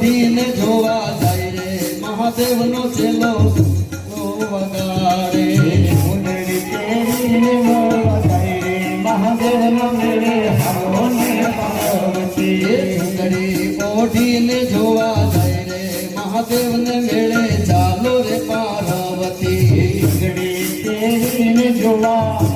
ઓઢીને જોવા જાય રે મહાદેવનો ચેલો વગાડે મુંદડી પહેરીને મળવા જાય રે મહાદેવનો મેળે હારો ને પાર્વતી મુંદડી ઓઢીને જોવા જાય રે મહાદેવને મેળે ચાલો રે પાર્વતી મુંદડી પહેરીને જોવા